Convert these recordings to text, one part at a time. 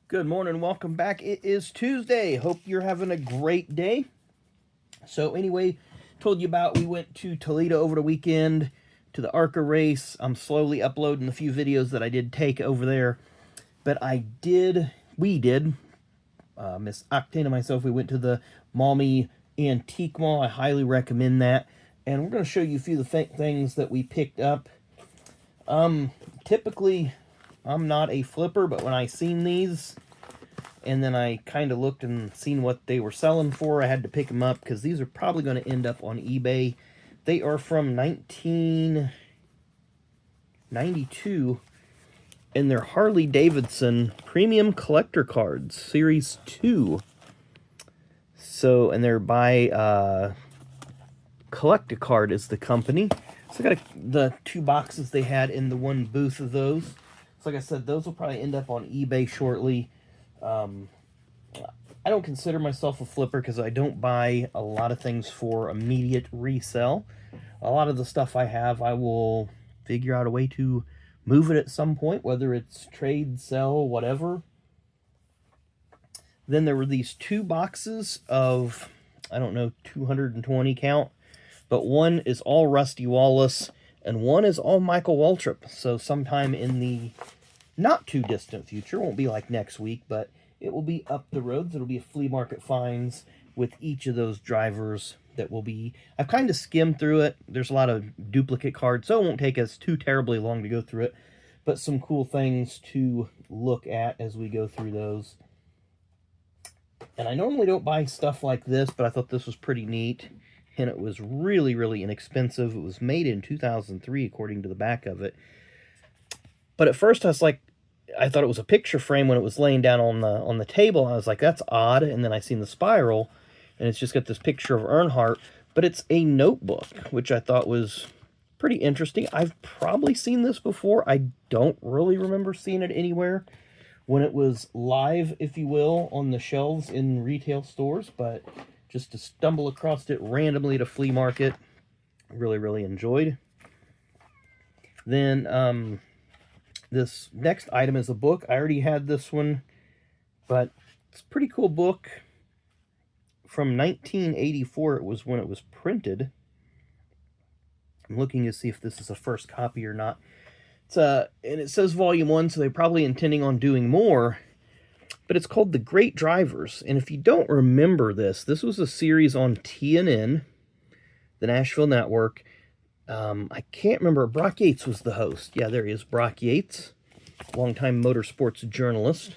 Good morning, welcome back. It is Tuesday. Hope you're having a great day. So anyway, told you about we went to Toledo over the weekend to the ARCA race. I'm slowly uploading a few videos that I did take over there. But we did, Miss Octane and myself, we went to the Maumee Antique Mall. I highly recommend that. And we're going to show you a few of the things that we picked up. Typically, I'm not a flipper, but when I seen these, and then I kind of looked and seen what they were selling for, I had to pick them up because these are probably going to end up on eBay. They are from 1992, and they're Harley-Davidson Premium Collector Cards, Series 2. So, and they're by Collect-A-Card is the company. So I got the two boxes they had in the one booth of those. So like I said, those will probably end up on eBay shortly. I don't consider myself a flipper because I don't buy a lot of things for immediate resale. A lot of the stuff I have, I will figure out a way to move it at some point, whether it's trade, sell, whatever. Then there were these two boxes of, I don't know, 220 count. But one is all Rusty Wallace, and one is all Michael Waltrip. So sometime in the not too distant future, won't be like next week, but it will be up the roads. It'll be a flea market finds with each of those drivers that will be... I've kind of skimmed through it. There's a lot of duplicate cards, so it won't take us too terribly long to go through it. But some cool things to look at as we go through those. And I normally don't buy stuff like this, but I thought this was pretty neat. And it was really, really inexpensive. It was made in 2003, according to the back of it. But at first, I thought it was a picture frame when it was laying down on the table. I was like, that's odd. And then I seen the spiral, and it's just got this picture of Earnhardt. But it's a notebook, which I thought was pretty interesting. I've probably seen this before. I don't really remember seeing it anywhere when it was live, if you will, on the shelves in retail stores. But just to stumble across it randomly at a flea market, really, really enjoyed. Then this next item is a book. I already had this one, but it's a pretty cool book. From 1984, it was when it was printed. I'm looking to see if this is a first copy or not. It's and it says volume 1, so they're probably intending on doing more. But it's called The Great Drivers. And if you don't remember this was a series on TNN, the Nashville Network. I can't remember. Brock Yates was the host. Yeah, there he is, Brock Yates, longtime motorsports journalist.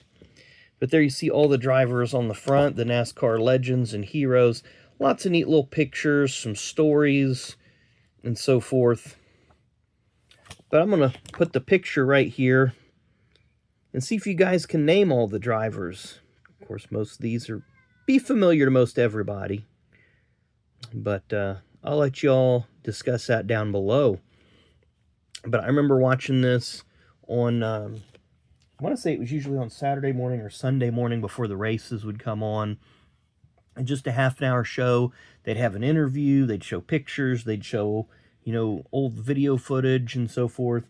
But there you see all the drivers on the front, the NASCAR legends and heroes. Lots of neat little pictures, some stories, and so forth. But I'm going to put the picture right here and see if you guys can name all the drivers. Of course, most of these be familiar to most everybody. But I'll let y'all discuss that down below. But I remember watching this on, I want to say it was usually on Saturday morning or Sunday morning before the races would come on. And just a half-an-hour show. They'd have an interview. They'd show pictures. They'd show, old video footage and so forth.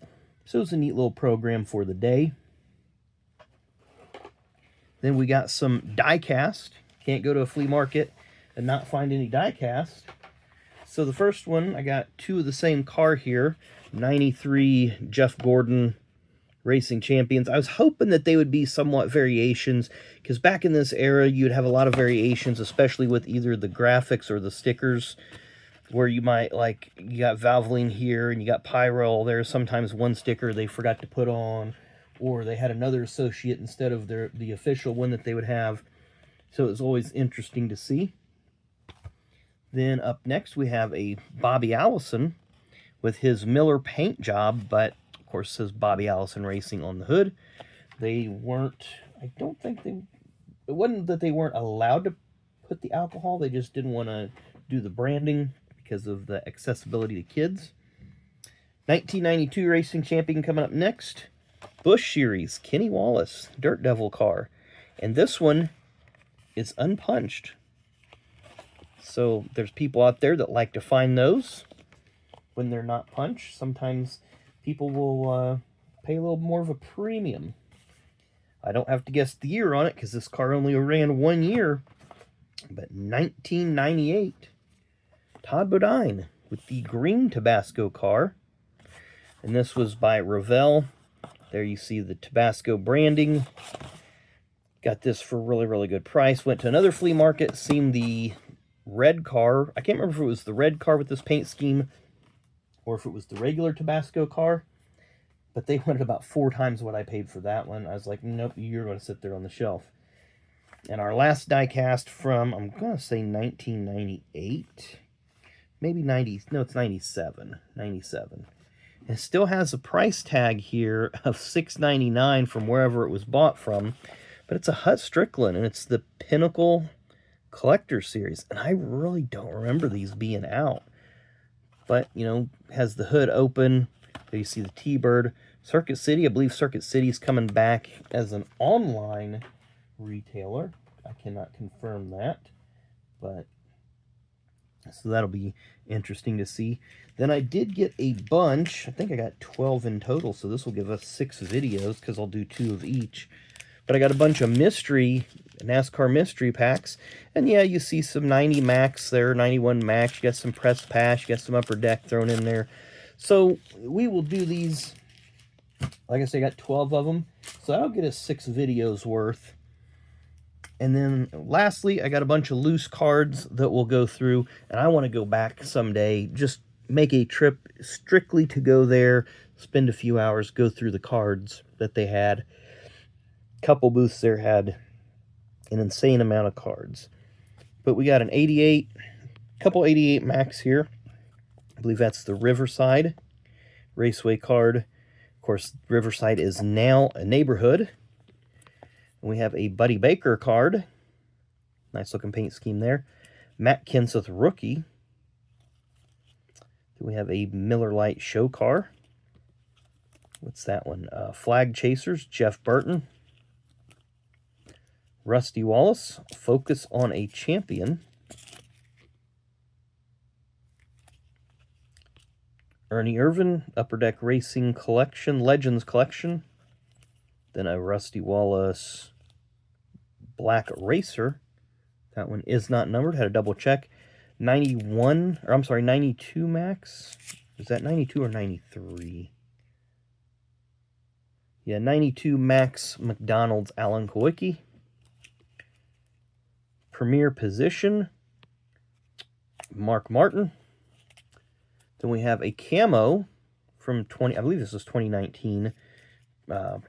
So it was a neat little program for the day. Then we got some die-cast. Can't go to a flea market and not find any die-cast. So the first one, I got two of the same car here. 93 Jeff Gordon Racing Champions. I was hoping that they would be somewhat variations, because back in this era, you'd have a lot of variations, especially with either the graphics or the stickers, where you might, you got Valvoline here, and you got Pyro there. Sometimes one sticker they forgot to put on, or they had another associate instead of the official one that they would have. So it was always interesting to see. Then up next we have a Bobby Allison with his Miller paint job, but of course it says Bobby Allison Racing on the hood. They weren't, I don't think it wasn't that they weren't allowed to put the alcohol, they just didn't want to do the branding because of the accessibility to kids. 1992 Racing Champion coming up next. Busch Series, Kenny Wallace, Dirt Devil car. And this one is unpunched. So there's people out there that like to find those when they're not punched. Sometimes people will pay a little more of a premium. I don't have to guess the year on it because this car only ran 1 year. But 1998, Todd Bodine with the green Tabasco car. And this was by Revell. There you see the Tabasco branding. Got this for a really, really good price. Went to another flea market, seen the red car. I can't remember if it was the red car with this paint scheme or if it was the regular Tabasco car. But they wanted about 4 times what I paid for that one. I was like, nope, you're going to sit there on the shelf. And our last die cast from, I'm going to say 1998. Maybe 90, no, it's 97. 97. And it still has a price tag here of $6.99 from wherever it was bought from. But it's a Hut Strickland, and it's the Pinnacle Collector Series. And I really don't remember these being out. But, you know, has the hood open. There you see the T-Bird. Circuit City, I believe Circuit City is coming back as an online retailer. I cannot confirm that. But, so that'll be interesting to see. Then I did get a bunch. I think I got 12 in total, so this will give us 6 videos because I'll do 2 of each. But I got a bunch of NASCAR mystery packs. And yeah, you see some 90 Max there, 91 Max. You got some press pass, you got some upper deck thrown in there. So we will do these. Like I said, I got 12 of them. So that'll get us 6 videos worth. And then lastly, I got a bunch of loose cards that we'll go through. And I want to go back someday, just make a trip strictly to go there, spend a few hours, go through the cards that they had. Couple booths there had an insane amount of cards. But we got an 88, couple 88 Max here. I believe that's the Riverside Raceway card. Of course, Riverside is now a neighborhood. And we have a Buddy Baker card. Nice looking paint scheme there. Matt Kenseth rookie. Then we have a Miller Lite show car. What's that one? Flag Chasers, Jeff Burton. Rusty Wallace, Focus on a Champion. Ernie Irvan, Upper Deck Racing Collection, Legends Collection. Then a Rusty Wallace Black Racer. That one is not numbered, had a double check. 92 Max. Is that 92 or 93? Yeah, 92 Max McDonald's Alan Kowicki. Premier Position, Mark Martin. Then we have a camo from I believe this was 2019,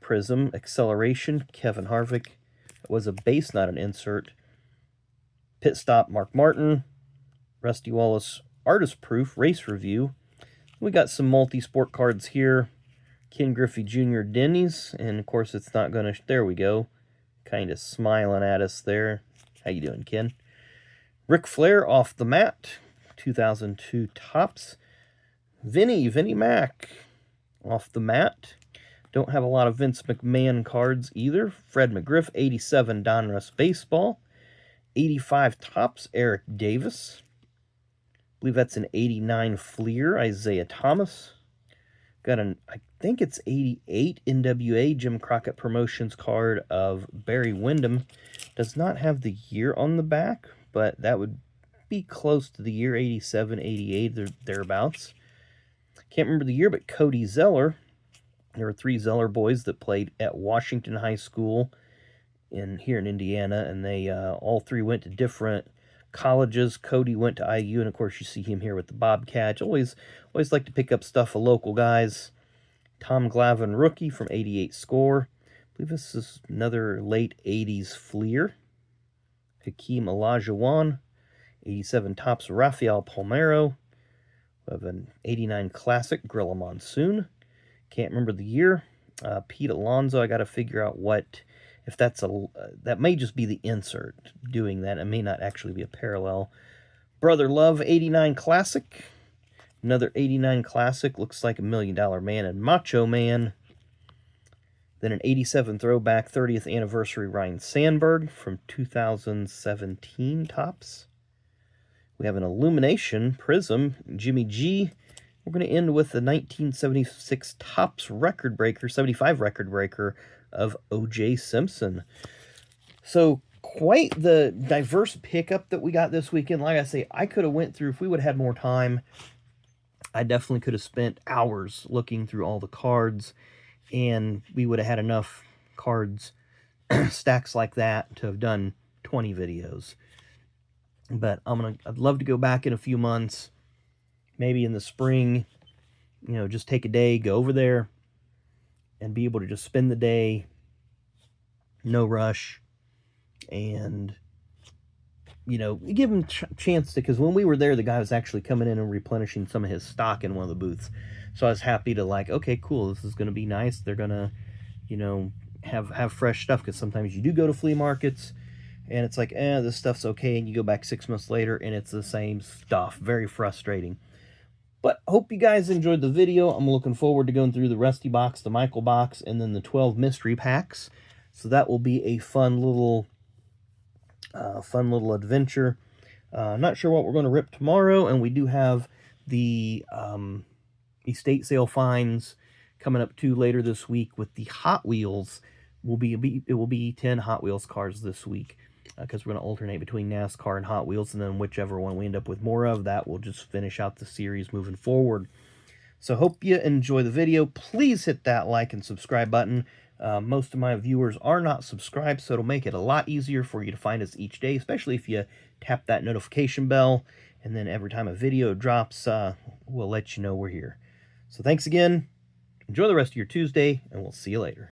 Prism Acceleration, Kevin Harvick. It was a base, not an insert. Pit Stop, Mark Martin. Rusty Wallace Artist Proof Race Review. We got some multi-sport cards here. Ken Griffey Jr. Denny's, and of course it's not going to, there we go. Kind of smiling at us there. How you doing, Ken? Ric Flair Off the Mat, 2002 Topps. Vinnie Mac Off the Mat. Don't have a lot of Vince McMahon cards either. Fred McGriff, 87 Donruss Baseball. 85 Topps Eric Davis. I believe that's an 89 Fleer Isaiah Thomas. Got an, I think it's 88 NWA Jim Crockett Promotions card of Barry Windham. Does not have the year on the back, but that would be close to the year, 87, 88, thereabouts. Can't remember the year, but Cody Zeller. There were 3 Zeller boys that played at Washington High School here in Indiana, and they all 3 went to different colleges. Cody went to IU, and of course you see him here with the Bobcat. Always like to pick up stuff of local guys. Tom Glavine rookie from 88 Score. I believe this is another late 80s Fleer. Hakeem Olajuwon. 87 Topps Rafael Palmeiro. We have an 89 Classic Gorilla Monsoon. Can't remember the year. Pete Alonso, I got to figure out if that's that may just be the insert doing that. It may not actually be a parallel. Brother Love, 89 Classic. Another 89 Classic. Looks like $1 Million Man and Macho Man. Then an 87 Throwback 30th Anniversary Ryan Sandberg from 2017 Topps. We have an Illumination Prism Jimmy G. We're going to end with the 1976 Topps Record Breaker, 75 Record Breaker of O.J. Simpson. So quite the diverse pickup that we got this weekend. Like I say, I could have went through, if we would have had more time, I definitely could have spent hours looking through all the cards, and we would have had enough cards, stacks like that, to have done 20 videos. But I'd love to go back in a few months, maybe in the spring, you know, just take a day, go over there, and be able to just spend the day, no rush, and, you know, give him a chance to, because when we were there, the guy was actually coming in and replenishing some of his stock in one of the booths. So I was happy to, like, okay, cool, this is going to be nice. They're going to, you know, have fresh stuff, because sometimes you do go to flea markets, and it's like, this stuff's okay, and you go back 6 months later, and it's the same stuff. Very frustrating. But hope you guys enjoyed the video. I'm looking forward to going through the Rusty box, the Michael box, and then the 12 mystery packs. So that will be a fun little adventure. Not sure what we're going to rip tomorrow, and we do have the estate sale finds coming up too later this week with the Hot Wheels. It will be 10 Hot Wheels cars this week, because we're going to alternate between NASCAR and Hot Wheels, and then whichever one we end up with more of, that will just finish out the series moving forward. So hope you enjoy the video. Please hit that like and subscribe button. Most of my viewers are not subscribed, so it'll make it a lot easier for you to find us each day, especially if you tap that notification bell, and then every time a video drops, we'll let you know we're here. So thanks again. Enjoy the rest of your Tuesday, and we'll see you later.